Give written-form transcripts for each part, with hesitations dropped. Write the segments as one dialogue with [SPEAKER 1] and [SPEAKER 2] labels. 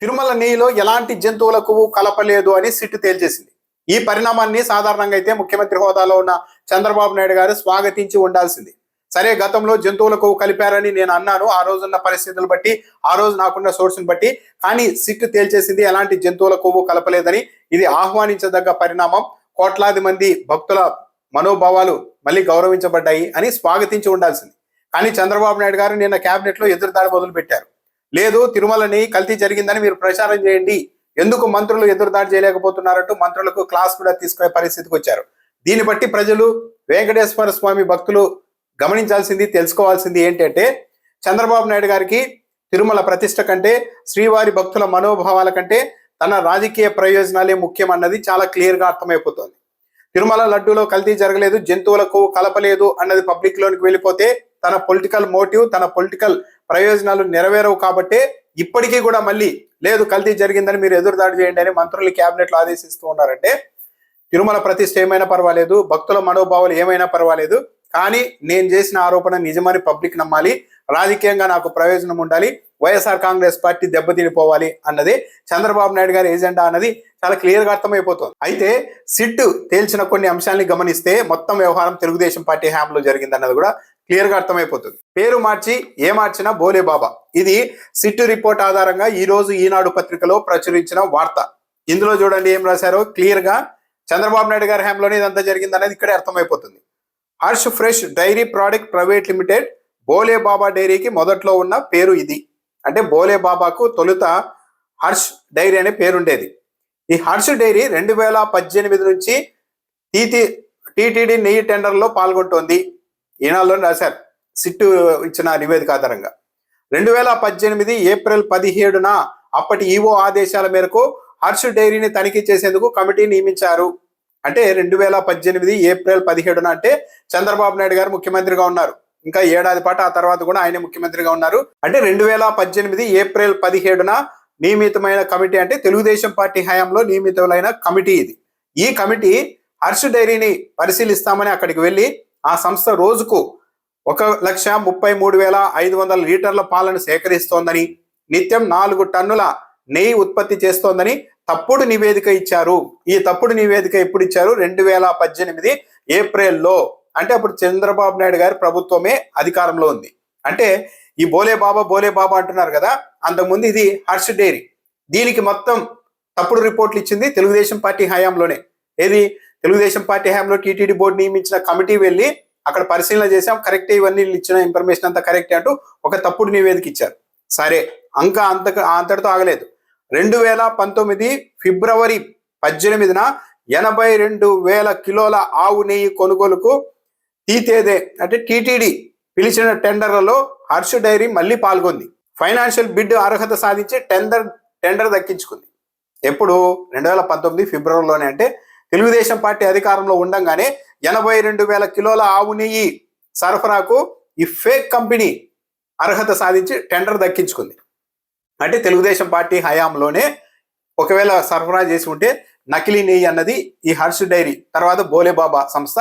[SPEAKER 1] తిరుమల నెయ్యిలో ఎలాంటి జంతువుల కొవ్వు కలపలేదు అని సిట్టు తేల్చేసింది. ఈ పరిణామాన్ని సాధారణంగా అయితే ముఖ్యమంత్రి హోదాలో ఉన్న చంద్రబాబు నాయుడు గారు స్వాగతించి ఉండాల్సింది. సరే, గతంలో జంతువుల కొవ్వు కలిపారని నేను అన్నాను, ఆ రోజున్న పరిస్థితులు బట్టి, ఆ రోజు నాకున్న సోర్స్ని బట్టి. కానీ సిట్టు తేల్చేసింది ఎలాంటి జంతువుల కొవ్వు కలపలేదని. ఇది ఆహ్వానించదగ్గ పరిణామం. కోట్లాది మంది భక్తుల మనోభావాలు మళ్ళీ గౌరవించబడ్డాయి అని స్వాగతించి ఉండాల్సింది. కానీ చంద్రబాబు నాయుడు గారు నిన్న కేబినెట్ లో ఎదురుదాడి మొదలు పెట్టారు. లేదు, తిరుమలని కల్తీ జరిగిందని మీరు ప్రచారం చేయండి, ఎందుకు మంత్రులు ఎదురుదాడి చేయలేకపోతున్నారంటూ మంత్రులకు క్లాస్ కూడా తీసుకునే పరిస్థితికి వచ్చారు. దీన్ని బట్టి ప్రజలు, వెంకటేశ్వర స్వామి భక్తులు గమనించాల్సింది, తెలుసుకోవాల్సింది ఏంటంటే, చంద్రబాబు నాయుడు గారికి తిరుమల ప్రతిష్ట కంటే, శ్రీవారి భక్తుల మనోభావాల కంటే తన రాజకీయ ప్రయోజనాలే ముఖ్యమన్నది చాలా క్లియర్ గా అర్థమైపోతుంది. తిరుమల లడ్డూలో కల్తీ జరగలేదు, జంతువులకు కలపలేదు అన్నది పబ్లిక్ లోనికి వెళ్ళిపోతే తన పొలిటికల్ మోటివ్, తన పొలిటికల్ ప్రయోజనాలు నెరవేరవు. కాబట్టే ఇప్పటికీ కూడా మళ్ళీ లేదు, కల్తీ జరిగిందని మీరు ఎదురుదాడి చేయండి అని మంత్రులు క్యాబినెట్ లో ఆదేశిస్తూ ఉన్నారంటే, తిరుమల ప్రతిష్ట ఏమైనా పర్వాలేదు, భక్తుల మనోభావాలు ఏమైనా పర్వాలేదు, కానీ నేను చేసిన ఆరోపణ నిజమని పబ్లిక్ నమ్మాలి, రాజకీయంగా నాకు ప్రయోజనం ఉండాలి, వైఎస్ఆర్ కాంగ్రెస్ పార్టీ దెబ్బతినిపోవాలి అన్నది చంద్రబాబు నాయుడు గారి ఎజెండా అన్నది చాలా క్లియర్ గా అర్థమైపోతుంది. అయితే సిట్టు తేల్చిన కొన్ని అంశాలని గమనిస్తే మొత్తం వ్యవహారం తెలుగుదేశం పార్టీ హయాంలో జరిగిందన్నది కూడా క్లియర్ గా అర్థమైపోతుంది. పేరు మార్చి ఏ మార్చినా బోలే బాబా. ఇది సిట్టు రిపోర్ట్ ఆధారంగా ఈ రోజు ఈనాడు పత్రికలో ప్రచురించిన వార్త. ఇందులో చూడండి ఏం రాశారో క్లియర్ గా. చంద్రబాబు నాయుడు గారి హయాంలోనే ఇదంతా జరిగిందనేది ఇక్కడే అర్థమైపోతుంది. Harsh fresh dairy product private limited Bole Baba డైరీకి మొదట్లో ఉన్న పేరు ఇది. అంటే బోలే బాబాకు తొలుత హర్ష్ డైరీ అనే పేరుండేది. ఈ హర్ష్ డైరీ 2018 నుంచి టీటీడీ నెయ్యి టెండర్లో పాల్గొంటోంది. ఈనాడులో రాశారు సిట్టు ఇచ్చిన నివేదిక ఆధారంగా. 2018 ఏప్రిల్ 17న అప్పటి ఈవో ఆదేశాల మేరకు హర్ష్ డైరీని తనిఖీ చేసేందుకు కమిటీ నియమించారు. అంటే 2018 ఏప్రిల్ 17న అంటే చంద్రబాబు నాయుడు గారు ముఖ్యమంత్రిగా ఉన్నారు. ఇంకా ఏడాది పాటు ఆ తర్వాత కూడా ఆయన ముఖ్యమంత్రిగా ఉన్నారు. అంటే 2018 ఏప్రిల్ 17న నియమితమైన కమిటీ, అంటే తెలుగుదేశం పార్టీ హయాంలో నియమితులైన కమిటీ ఇది. ఈ కమిటీ హర్ష్ డైరీని పరిశీలిస్తామని అక్కడికి వెళ్ళి ఆ సంస్థ రోజుకు 1,33,500 లీటర్ల పాలను సేకరిస్తోందని, నిత్యం 4 టన్నుల నెయ్యి ఉత్పత్తి చేస్తోందని తప్పుడు నివేదిక ఇచ్చారు. ఈ తప్పుడు నివేదిక ఎప్పుడు ఇచ్చారు? 2018 ఏప్రిల్లో. అంటే అప్పుడు చంద్రబాబు నాయుడు గారి ప్రభుత్వమే అధికారంలో ఉంది. అంటే ఈ బోలే బాబా అంటున్నారు కదా, అంతకుముందు ఇది హర్ష్ డైరీ. దీనికి మొత్తం తప్పుడు రిపోర్ట్లు ఇచ్చింది తెలుగుదేశం పార్టీ హయాంలోనే. ఏది? తెలుగుదేశం పార్టీ హయాంలో టీటీడీ బోర్డు నియమించిన కమిటీ వెళ్ళి అక్కడ పరిశీలన చేశాం, కరెక్టే, ఇవన్నీ ఇచ్చిన ఇన్ఫర్మేషన్ అంతా కరెక్టే అంటూ ఒక తప్పుడు నివేదిక ఇచ్చారు. సరే, అంతటితో ఆగలేదు. 2019 ఫిబ్రవరి 18న 82,000 కిలోల ఆవు నెయ్యి కొనుగోలుకు తీతేదే అంటే టీటీడీ పిలిచిన టెండర్లలో హర్ష్ డైరీ మళ్ళీ పాల్గొంది. ఫైనాన్షియల్ బిడ్ అర్హత సాధించి టెండర్ దక్కించుకుంది. ఎప్పుడు? 2019 ఫిబ్రవరిలోనే. అంటే తెలుగుదేశం పార్టీ అధికారంలో ఉండంగానే 82,000 కిలోల ఆవు నెయ్యి సరఫరాకు ఈ ఫేక్ కంపెనీ అర్హత సాధించి టెండర్ దక్కించుకుంది. అంటే తెలుగుదేశం పార్టీ హయాంలోనే ఒకవేళ సరఫరా చేసి ఉంటే నకిలీ నెయ్యి అన్నది ఈ హర్ష్ డైరీ తర్వాత బోలే బాబా సంస్థ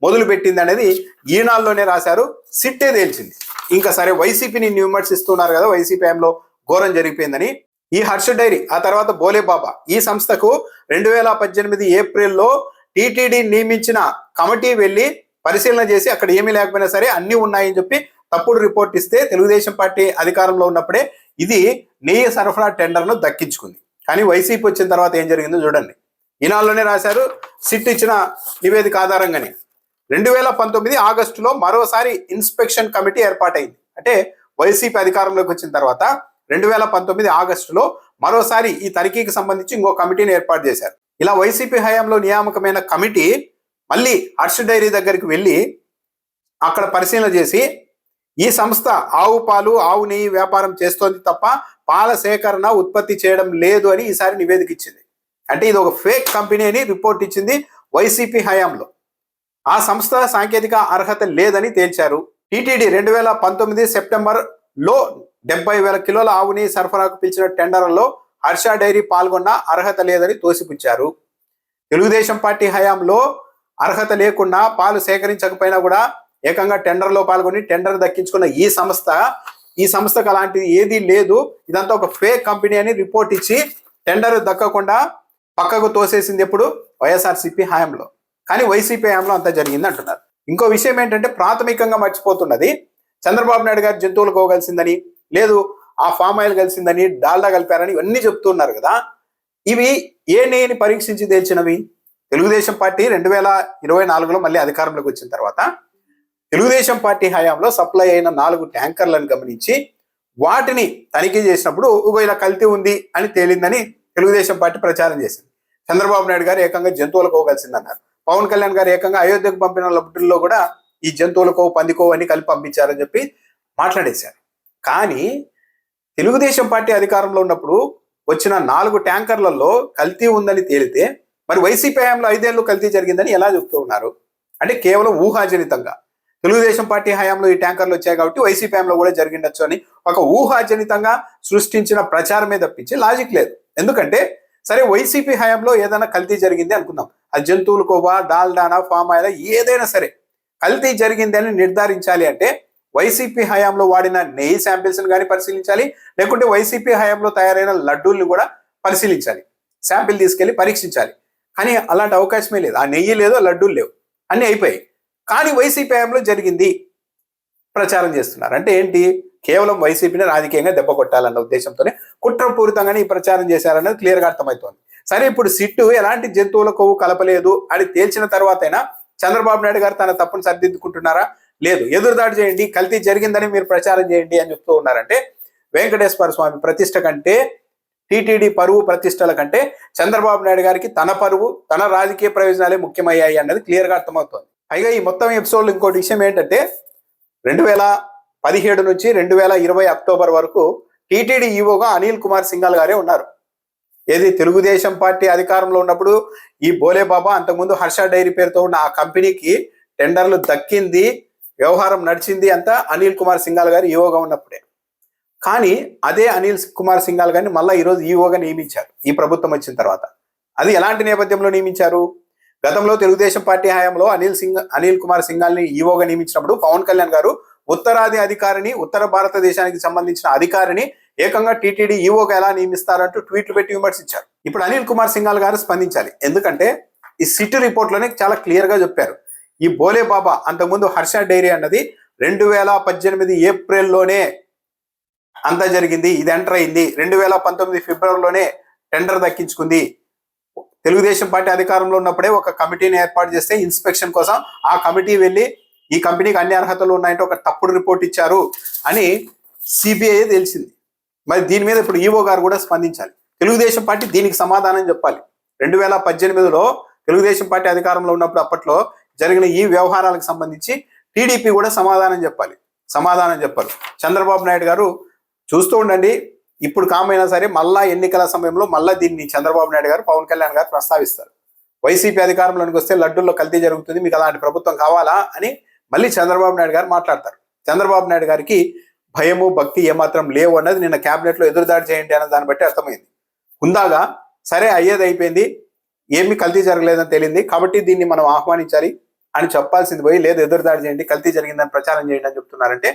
[SPEAKER 1] మొదలు పెట్టింది అనేది ఈనాడులోనే రాశారు. సిట్టే తేల్చింది. ఇంకా సరే, వైసీపీని విమర్శిస్తున్నారు కదా, వైసీపీ హయాంలో ఘోరం జరిగిపోయిందని. ఈ హర్ష్ డైరీ ఆ తర్వాత బోలే బాబా ఈ సంస్థకు 2018 ఏప్రిల్లో టీటీడీ నియమించిన కమిటీ వెళ్ళి పరిశీలన చేసి అక్కడ ఏమీ లేకపోయినా సరే అన్ని ఉన్నాయని చెప్పి తప్పుడు రిపోర్ట్ ఇస్తే తెలుగుదేశం పార్టీ అధికారంలో ఉన్నప్పుడే ఇది నెయ్యి సరఫరా టెండర్ను దక్కించుకుంది. కానీ వైసీపీ వచ్చిన తర్వాత ఏం జరిగిందో చూడండి. ఈనాడులోనే రాశారు సిట్ ఇచ్చిన నివేదిక ఆధారంగానే. 2019 ఆగస్టులో మరోసారి ఇన్స్పెక్షన్ కమిటీ ఏర్పాటైంది. అంటే వైసీపీ అధికారంలోకి వచ్చిన తర్వాత 2019 ఆగస్టులో మరోసారి ఈ తనిఖీకి సంబంధించి ఇంకో కమిటీని ఏర్పాటు చేశారు. ఇలా వైసీపీ హయాంలో నియామకమైన కమిటీ మళ్ళీ హర్ష్ డైరీ దగ్గరికి వెళ్ళి అక్కడ పరిశీలన చేసి ఈ సంస్థ ఆవు పాలు, ఆవు నెయ్యి వ్యాపారం చేస్తోంది తప్ప పాల సేకరణ, ఉత్పత్తి చేయడం లేదు అని ఈసారి నివేదిక ఇచ్చింది. అంటే ఇది ఒక ఫేక్ కంపెనీ అని రిపోర్ట్ ఇచ్చింది వైసీపీ హయాంలో. ఆ సంస్థ సాంకేతిక అర్హత లేదని తేల్చారు. టీటీడీ 2019 సెప్టెంబర్లో 70,000 కిలోల ఆవు నెయ్యి సరఫరాకు పిలిచిన టెండర్లలో హర్ష డైరీ పాల్గొన్న అర్హత లేదని తోసిపుచ్చారు. తెలుగుదేశం పార్టీ హయాంలో అర్హత లేకుండా పాలు సేకరించకపోయినా కూడా ఏకంగా టెండర్లో పాల్గొని టెండర్ దక్కించుకున్న ఈ సంస్థ ఈ సంస్థకు అలాంటిది ఏదీ లేదు, ఇదంతా ఒక ఫేక్ కంపెనీ అని రిపోర్ట్ ఇచ్చి టెండర్ దక్కకుండా పక్కకు తోసేసింది ఎప్పుడు? వైఎస్ఆర్సీపీ హయాంలో. కానీ వైసీపీ హయాంలో అంతా జరిగింది అంటున్నారు. ఇంకో విషయం ఏంటంటే ప్రాథమికంగా మర్చిపోతున్నది, చంద్రబాబు నాయుడు గారు జంతువులు కోగలిసిందని, లేదు ఆ ఫామ్ ఆయిల్ కలిసిందని, డాల్డా కలిపారని ఇవన్నీ చెప్తున్నారు కదా. ఇవి ఏ నెయ్యిని పరీక్షించి తేల్చినవి? తెలుగుదేశం పార్టీ 2024లో మళ్ళీ అధికారంలోకి వచ్చిన తర్వాత తెలుగుదేశం పార్టీ హయాంలో సప్లై అయిన 4 ట్యాంకర్లను గమనించి వాటిని తనిఖీ చేసినప్పుడు ఇలా కల్తీ ఉంది అని తేలిందని తెలుగుదేశం పార్టీ ప్రచారం చేసింది. చంద్రబాబు నాయుడు గారు ఏకంగా జంతువుల కోవ కలిసిందన్నారు. పవన్ కళ్యాణ్ గారు ఏకంగా అయోధ్యకు పంపిన లబ్ధుల్లో కూడా ఈ జంతువుల కోవ, పందికోవ అని కలిపి పంపించారని చెప్పి మాట్లాడేశారు. కానీ తెలుగుదేశం పార్టీ అధికారంలో ఉన్నప్పుడు వచ్చిన 4 ట్యాంకర్లలో కల్తీ ఉందని తేలితే మరి వైసీపీ హయాంలో 5 ఏళ్ళు కల్తీ జరిగిందని ఎలా చెప్తూ ఉన్నారు? అంటే కేవలం ఊహాజనితంగా తెలుగుదేశం పార్టీ హయాంలో ఈ ట్యాంకర్లు వచ్చాయి కాబట్టి వైసీపీ హయాంలో కూడా జరిగిండొచ్చు అని ఒక ఊహాజనితంగా సృష్టించిన ప్రచారమే తప్పించి లాజిక్ లేదు. ఎందుకంటే సరే వైసీపీ హయాంలో ఏదైనా కల్తీ జరిగింది అనుకుందాం, అది జంతువుల కోవా, డాల్డానా, ఫామ్ ఆయిల్ ఏదైనా సరే కల్తీ జరిగింది అని నిర్ధారించాలి అంటే వైసీపీ హయాంలో వాడిన నెయ్యి శాంపిల్స్ కానీ పరిశీలించాలి, లేకుంటే వైసీపీ హయాంలో తయారైన లడ్డూల్ని కూడా పరిశీలించాలి, శాంపిల్ తీసుకెళ్లి పరీక్షించాలి. కానీ అలాంటి అవకాశమే లేదు. ఆ నెయ్యి లేదు, లడ్డూలు లేవు, అన్నీ అయిపోయాయి. కానీ వైసీపీ హయాంలో జరిగింది ప్రచారం చేస్తున్నారు. అంటే ఏంటి? కేవలం వైసీపీని రాజకీయంగా దెబ్బ కొట్టాలన్న ఉద్దేశంతోనే కుట్రపూరితంగానే ఈ ప్రచారం చేశారన్నది క్లియర్గా అర్థమవుతోంది. సరే, ఇప్పుడు సిట్టు ఎలాంటి జంతువుల కొవ్వు కలపలేదు అని తేల్చిన తర్వాతైనా చంద్రబాబు నాయుడు గారు తన తప్పును సరిదిద్దుకుంటున్నారా? లేదు. ఎదురుదాడి చేయండి, కల్తీ జరిగిందని మీరు ప్రచారం చేయండి అని చెప్తూ ఉన్నారంటే వెంకటేశ్వర స్వామి ప్రతిష్ట కంటే, టీటీడీ పరువు ప్రతిష్టల కంటే చంద్రబాబు నాయుడు గారికి తన పరువు, తన రాజకీయ ప్రయోజనాలే ముఖ్యమయ్యాయి అన్నది క్లియర్గా అర్థమవుతోంది. పైగా ఈ మొత్తం ఎపిసోడ్లో ఇంకోటి విషయం ఏంటంటే 2017 నుంచి 2020 అక్టోబర్ వరకు టీటీడీ ఈవోగా అనిల్ కుమార్ సింఘాల్ గారే ఉన్నారు. ఏది తెలుగుదేశం పార్టీ అధికారంలో ఉన్నప్పుడు ఈ బోలే బాబా, అంతకుముందు హర్ష డైరీ పేరుతో ఉన్న ఆ కంపెనీకి టెండర్లు దక్కింది, వ్యవహారం నడిచింది అంతా అనిల్ కుమార్ సింఘాల్ గారు ఈవోగా ఉన్నప్పుడే. కానీ అదే అనిల్ కుమార్ సింఘాల్ గారిని మళ్ళీ ఈరోజు ఈవోగా నియమించారు ఈ ప్రభుత్వం వచ్చిన తర్వాత. అది ఎలాంటి నేపథ్యంలో నియమించారు? గతంలో తెలుగుదేశం పార్టీ హయాంలో అనిల్ కుమార్ సింఘాల్ని ఈవోగా నియమించినప్పుడు పవన్ కళ్యాణ్ గారు ఉత్తరాది అధికారిని, ఉత్తర భారతదేశానికి సంబంధించిన అధికారిని ఏకంగా టీటీడీ ఈవోగా ఎలా నియమిస్తారంటూ ట్వీట్లు పెట్టి విమర్శించారు. ఇప్పుడు అనిల్ కుమార్ సింఘాల్ గారు స్పందించాలి. ఎందుకంటే ఈ సిటీ రిపోర్ట్లోనే చాలా క్లియర్ గా చెప్పారు, ఈ బోలే బాబా అంతకుముందు హర్ష డైరీ అన్నది 2018 ఏప్రిల్లోనే అంతా జరిగింది, ఇది ఎంటర్ అయింది. 2019 ఫిబ్రవరిలోనే టెండర్ దక్కించుకుంది. తెలుగుదేశం పార్టీ అధికారంలో ఉన్నప్పుడే ఒక కమిటీని ఏర్పాటు చేస్తే ఇన్స్పెక్షన్ కోసం ఆ కమిటీ వెళ్ళి ఈ కంపెనీకి అన్ని అర్హతలు ఉన్నాయంటే ఒక తప్పుడు రిపోర్ట్ ఇచ్చారు అని సిబిఐ తెలిసింది. మరి దీని మీద ఇప్పుడు ఈవో గారు కూడా స్పందించాలి. తెలుగుదేశం పార్టీ దీనికి సమాధానం చెప్పాలి. 2018లో తెలుగుదేశం పార్టీ అధికారంలో ఉన్నప్పుడు అప్పట్లో జరిగిన ఈ వ్యవహారాలకు సంబంధించి టీడీపీ కూడా సమాధానం చెప్పాలి. సమాధానం చెప్పాలి. చంద్రబాబు నాయుడు గారు చూస్తూ ఉండండి, ఇప్పుడు కామైనా సరే మళ్ళా ఎన్నికల సమయంలో మళ్ళా దీన్ని చంద్రబాబు నాయుడు గారు, పవన్ కళ్యాణ్ గారు ప్రస్తావిస్తారు. వైసీపీ అధికారంలోకి వస్తే లడ్డూల్లో కల్తీ జరుగుతుంది, మీకు అలాంటి ప్రభుత్వం కావాలా అని మళ్ళీ చంద్రబాబు నాయుడు గారు మాట్లాడతారు. చంద్రబాబు నాయుడు గారికి భయము, భక్తి ఏమాత్రం లేవు అన్నది నిన్న క్యాబినెట్లో ఎదురుదాడి చేయండి అన్న దాన్ని బట్టి అర్థమైంది. హుందాగా సరే అయ్యేది అయిపోయింది, ఏమి కల్తీ జరగలేదని తెలియంది కాబట్టి దీన్ని మనం ఆహ్వానించాలి అని చెప్పాల్సింది పోయి లేదు ఎదురుదాడి చేయండి, కల్తీ జరిగిందని ప్రచారం చేయండి అని చెప్తున్నారంటే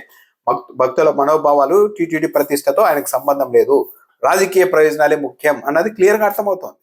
[SPEAKER 1] భక్తుల మనోభావాలు, టీటీడీ ప్రతిష్టతో ఆయనకు సంబంధం లేదు, రాజకీయ ప్రయోజనాలే ముఖ్యం అన్నది క్లియర్గా అర్థమవుతోంది.